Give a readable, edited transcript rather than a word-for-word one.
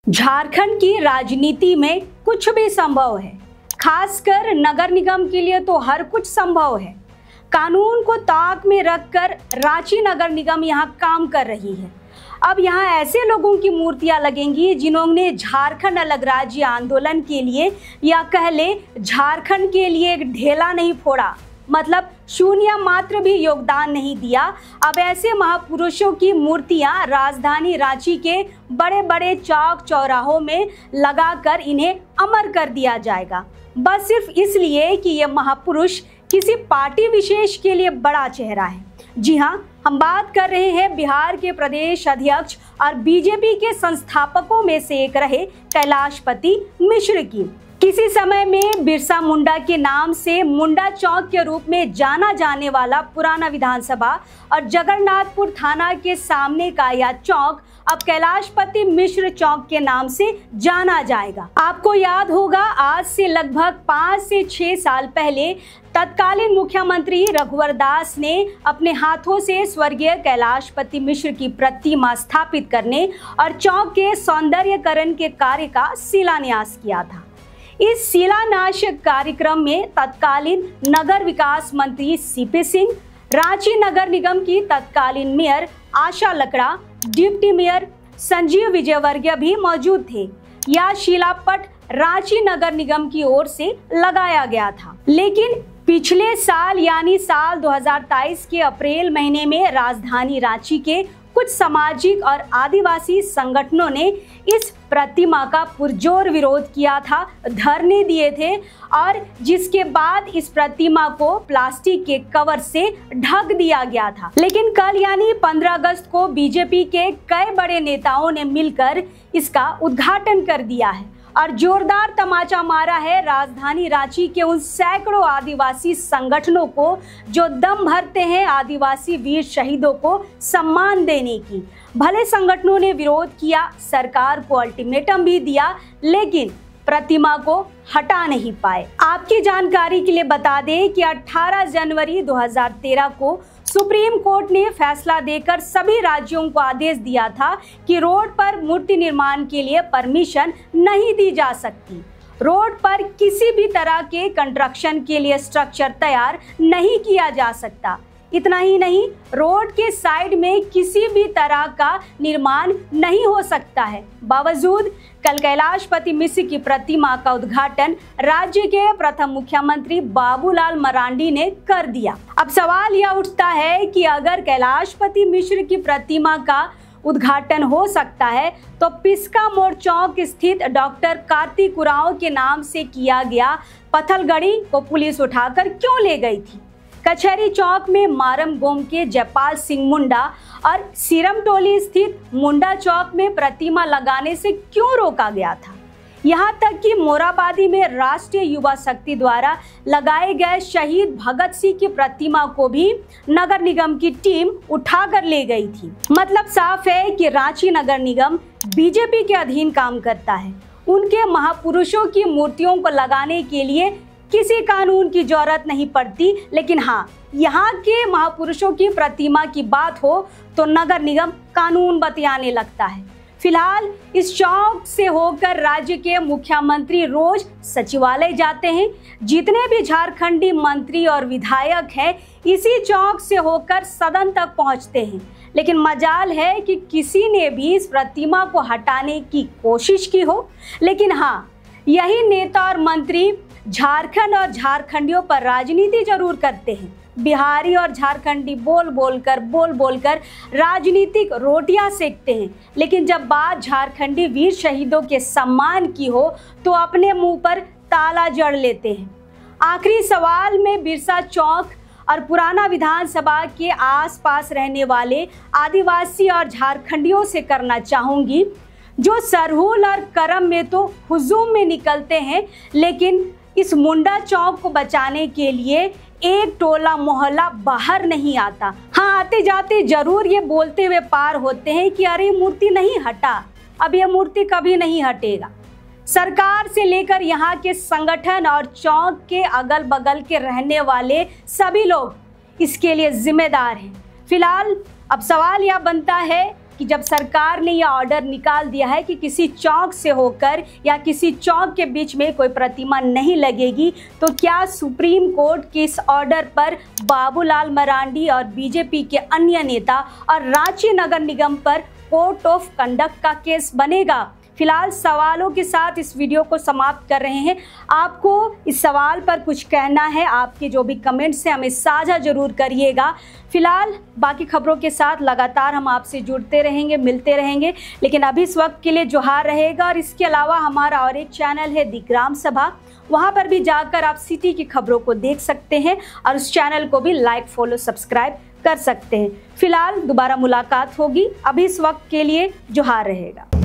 झारखंड की राजनीति में कुछ भी संभव है, खासकर नगर निगम के लिए तो हर कुछ संभव है। कानून को ताक में रखकर रांची नगर निगम यहाँ काम कर रही है। अब यहाँ ऐसे लोगों की मूर्तियां लगेंगी जिन्होंने झारखंड अलग राज्य आंदोलन के लिए या कह ले झारखंड के लिए एक ढेला नहीं फोड़ा, मतलब शून्य मात्र भी योगदान नहीं दिया। अब ऐसे महापुरुषों की मूर्तियां राजधानी रांची के बड़े बड़े चौक चौराहों में लगाकर इन्हें अमर कर दिया जाएगा, बस सिर्फ इसलिए कि ये महापुरुष किसी पार्टी विशेष के लिए बड़ा चेहरा है। जी हाँ, हम बात कर रहे हैं बिहार के प्रदेश अध्यक्ष और बीजेपी के संस्थापकों में से एक रहे कैलाशपति मिश्र की। किसी समय में बिरसा मुंडा के नाम से मुंडा चौक के रूप में जाना जाने वाला पुराना विधानसभा और जगन्नाथपुर थाना के सामने का यह चौक अब कैलाशपति मिश्र चौक के नाम से जाना जाएगा। आपको याद होगा, आज से लगभग 5 से 6 साल पहले तत्कालीन मुख्यमंत्री रघुवर दास ने अपने हाथों से स्वर्गीय कैलाशपति मिश्र की प्रतिमा स्थापित करने और चौक के सौंदर्यकरण के कार्य का शिलान्यास किया था। इस शिलान्यास कार्यक्रम में तत्कालीन नगर विकास मंत्री सीपी सिंह, रांची नगर निगम की तत्कालीन mayor Asha Lakra, deputy mayor Sanjeev Vijayvargiya भी मौजूद थे। यह शिलापट रांची नगर निगम की ओर से लगाया गया था, लेकिन पिछले साल यानी साल 2023 के अप्रैल महीने में राजधानी रांची के कुछ सामाजिक और आदिवासी संगठनों ने इस प्रतिमा का पुरजोर विरोध किया था, धरने दिए थे और जिसके बाद इस प्रतिमा को प्लास्टिक के कवर से ढक दिया गया था। लेकिन कल यानी 15 अगस्त को बीजेपी के कई बड़े नेताओं ने मिलकर इसका उद्घाटन कर दिया है और जोरदार तमाचा मारा है राजधानी रांची के उन सैकड़ों आदिवासी संगठनों को जो दम भरते हैं आदिवासी वीर शहीदों को सम्मान देने की। भले संगठनों ने विरोध किया, सरकार को अल्टीमेटम भी दिया, लेकिन प्रतिमा को हटा नहीं पाए। आपकी जानकारी के लिए बता दें कि 18 जनवरी 2013 को सुप्रीम कोर्ट ने फैसला देकर सभी राज्यों को आदेश दिया था कि रोड पर मूर्ति निर्माण के लिए परमिशन नहीं दी जा सकती। रोड पर किसी भी तरह के कंस्ट्रक्शन के लिए स्ट्रक्चर तैयार नहीं किया जा सकता। इतना ही नहीं, रोड के साइड में किसी भी तरह का निर्माण नहीं हो सकता है। बावजूद कल कैलाशपति मिश्र की प्रतिमा का उद्घाटन राज्य के प्रथम मुख्यमंत्री बाबूलाल मरांडी ने कर दिया। अब सवाल यह उठता है कि अगर कैलाशपति मिश्र की प्रतिमा का उद्घाटन हो सकता है तो पिस्का मोड़ चौक स्थित डॉक्टर कार्तिक उरांव के नाम से किया गया पत्थलगड़ी को पुलिस उठाकर क्यों ले गई थी? कचहरी चौक में मारम गोम के जयपाल सिंह मुंडा और सीरम टोली स्थित मुंडा चौक में प्रतिमा लगाने से क्यों रोका गया था? यहाँ तक कि मोराबादी में राष्ट्रीय युवा शक्ति द्वारा लगाए गए शहीद भगत सिंह की प्रतिमा को भी नगर निगम की टीम उठाकर ले गई थी। मतलब साफ है कि रांची नगर निगम बीजेपी के अधीन काम करता है। उनके महापुरुषों की मूर्तियों को लगाने के लिए किसी कानून की जरूरत नहीं पड़ती, लेकिन हाँ, यहाँ के महापुरुषों की प्रतिमा की बात हो तो नगर निगम कानून बतियाने लगता है। फिलहाल इस चौक से होकर राज्य के मुख्यमंत्री रोज सचिवालय जाते हैं। जितने भी झारखंडी मंत्री और विधायक हैं इसी चौक से होकर सदन तक पहुंचते हैं, लेकिन मजाल है कि किसी ने भी इस प्रतिमा को हटाने की कोशिश की हो। लेकिन हाँ, यही नेता और मंत्री झारखंड और झारखंडियों पर राजनीति जरूर करते हैं। बिहारी और झारखंडी बोल बोलकर राजनीतिक रोटियां सेकते हैं, लेकिन जब बात झारखंडी वीर शहीदों के सम्मान की हो तो अपने मुंह पर ताला जड़ लेते हैं। आखिरी सवाल में बिरसा चौक और पुराना विधानसभा के आसपास रहने वाले आदिवासी और झारखंडियों से करना चाहूँगी, जो सरहुल और करम में तो हुजूम में निकलते हैं, लेकिन इस मुंडा चौक को बचाने के लिए एक टोला मोहल्ला बाहर नहीं आता। हाँ, आते जाते जरूर ये बोलते हुए पार होते हैं कि अरे मूर्ति नहीं हटा, अब ये मूर्ति कभी नहीं हटेगा। सरकार से लेकर यहाँ के संगठन और चौक के अगल बगल के रहने वाले सभी लोग इसके लिए जिम्मेदार हैं। फिलहाल अब सवाल यह बनता है कि जब सरकार ने यह ऑर्डर निकाल दिया है कि किसी चौक से होकर या किसी चौक के बीच में कोई प्रतिमा नहीं लगेगी, तो क्या सुप्रीम कोर्ट के इस ऑर्डर पर बाबूलाल मरांडी और बीजेपी के अन्य नेता और रांची नगर निगम पर कोर्ट ऑफ कंडक्ट का केस बनेगा? फिलहाल सवालों के साथ इस वीडियो को समाप्त कर रहे हैं। आपको इस सवाल पर कुछ कहना है, आपके जो भी कमेंट्स हैं हमें साझा जरूर करिएगा। फिलहाल बाकी खबरों के साथ लगातार हम आपसे जुड़ते रहेंगे, मिलते रहेंगे, लेकिन अभी इस वक्त के लिए जोहार रहेगा। और इसके अलावा हमारा और एक चैनल है दी ग्राम सभा, वहाँ पर भी जाकर आप सिटी की खबरों को देख सकते हैं और उस चैनल को भी लाइक, फॉलो, सब्सक्राइब कर सकते हैं। फिलहाल दोबारा मुलाकात होगी, अभी इस वक्त के लिए जोहार रहेगा।